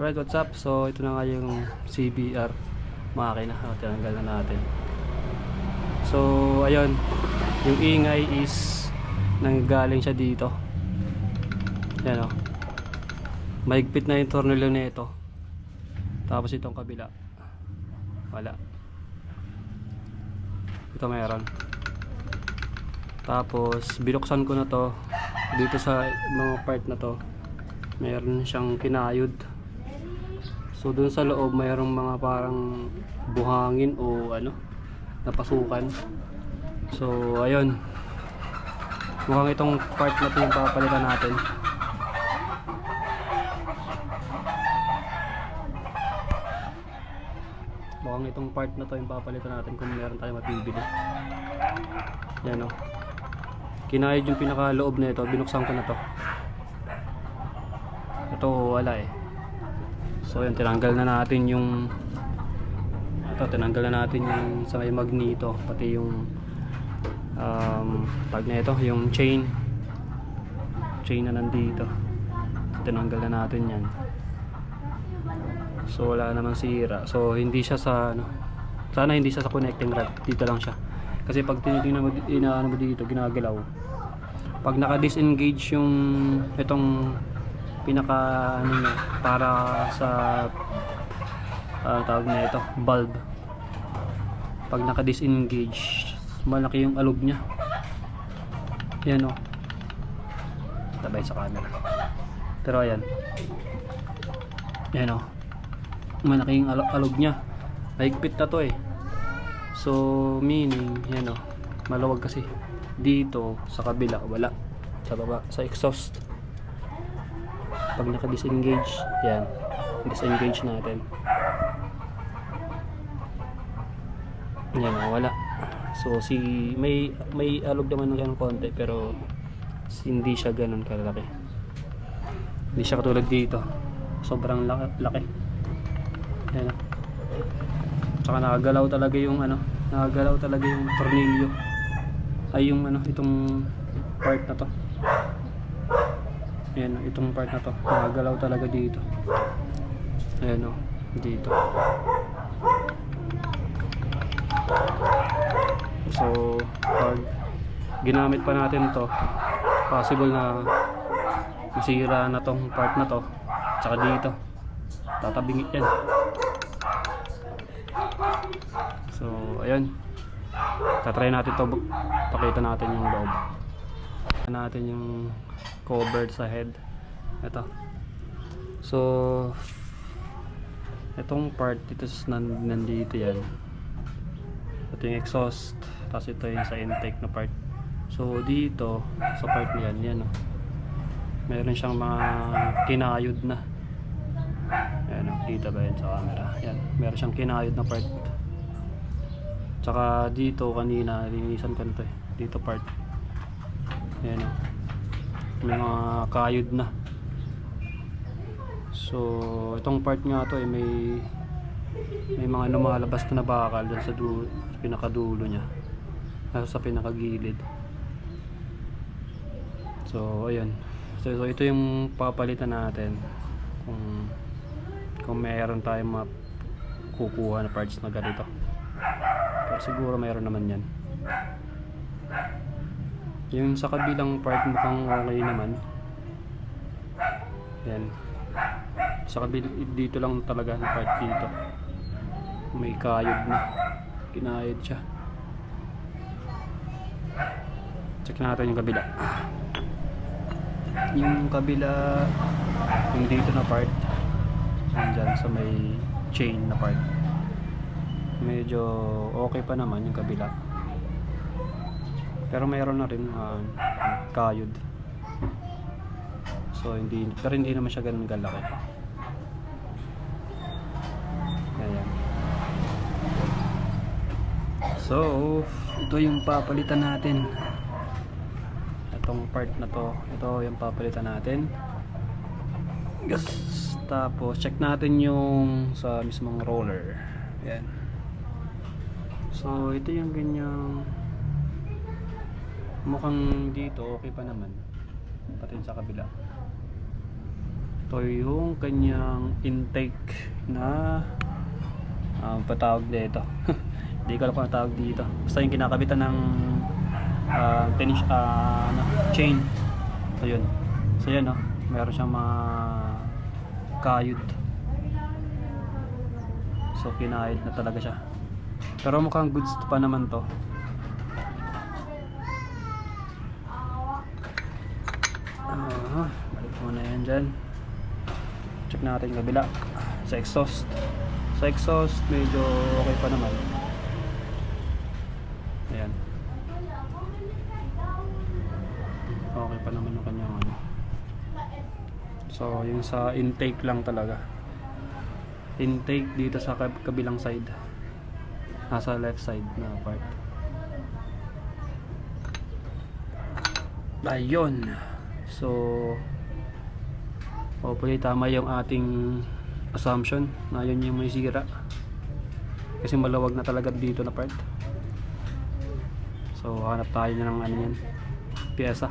Alright, what's up? So ito na nga yung CBR makina. Tinanggal na natin. So ayun, yung ingay is nanggaling siya dito. Yan o. Mahigpit na yung tornilyo na ito. Tapos itong kabila wala. Ito meron. Tapos binuksan ko na to. Dito sa mga part na to meron siyang kinayod. So dun sa loob mayroong mga parang buhangin o ano, napasukan. So ayun, mukhang itong part na ito yung papalitan natin. Mukhang itong part na ito yung papalitan natin kung meron tayong mapibili. Yan o, kinayod yung pinakaloob na ito. Binuksan ko na to. Ito wala eh. So yun, tinanggal na natin yung tinanggal na natin yung sa may magneto, pati yung tag na ito, yung chain na nandito. Tinanggal na natin yan. So wala namang sira. So hindi siya sa ano, sana hindi siya sa connecting rod. Dito lang siya. Kasi pag tinitingnan mo, inaano mo dito, ginagalaw. Pag naka-disengage yung itong pinaka ano niya, para sa tawag na ito, bulb. Pag naka-disengage, malaki yung alog niya. Yan o. Tabay sa camera. Pero ayan. Yan o. Malaki yung alog niya. Mahigpit na to eh. So meaning, yan o. Maluwag kasi. Dito, sa kabila, wala. Sa baba, sa exhaust. Pag naka-disengage, yan. Disengage natin. Yan o, wala. So may alog naman ng ganun konti, pero hindi siya ganun kalaki. Hindi siya katulad dito. Sobrang laki. Yan o. Tsaka nakagalaw talaga yung ano, nakagalaw talaga yung tornilyo. Ay yung ano, itong part na to. Ayan o, itong part na to, nakagalaw talaga dito. Ayan o, dito. So pag ginamit pa natin to, possible na masira na tong part na to. Tsaka dito tatabingit yan. So ayun, tatry natin to, pakita natin yung loob natin, yung cover sa head. Ito, so itong part dito nandito yan. Ito yung exhaust, tapos ito yung sa intake na part. So dito sa part na yan o, meron siyang mga kinayod na. Ayan o, kita ba yan sa camera? Yan, meron siyang kinayod na part. Tsaka dito kanina linisan ko nito eh, dito part. Ayan o, may mga kayod na. So itong part nga to eh, may mga lumalabas na bakal dun sa pinakadulo nya, sa pinakagilid. So ayun, so ito yung papalitan natin kung mayroon tayong makukuha na parts na ganito. Pero siguro mayroon naman yan. Yung sa kabilang part mukhang okay naman. Yan, sa dito lang talaga na part dito may kayod na, kinayod siya. Check natin yung kabila. Yung kabila, yung dito na part, nandyan sa may chain na part, medyo okay pa naman yung kabila. Pero mayroon na rin kayod. So pero hindi naman siya ganun kalaki. Ayan. So ito yung papalitan natin. Itong part na to, ito yung papalitan natin. Yes. Tapos check natin yung sa mismong roller. Ayan. So ito yung ganyang, mukhang dito okay pa naman, pati sa kabila. Ito yung kanyang intake na patawag dito. Hindi ko alam kung tawag dito. Basta yung kinakabitan ng chain. So yun. So yan, meron siyang mga kayod. So kinahid na talaga siya. Pero mukhang goods pa naman to. Balik muna yan dyan. Check natin yung kabila. Sa exhaust. Sa exhaust medyo okay pa naman. Ayan. Okay pa naman yung kanyang ano. So yung sa intake lang talaga. Intake dito sa kabilang side. Nasa left side na part. Ayun. So hopefully tama yung ating assumption na yun yung may sira. Kasi malawag na talaga dito na part. So hanap tayo ng ano yan, pyesa.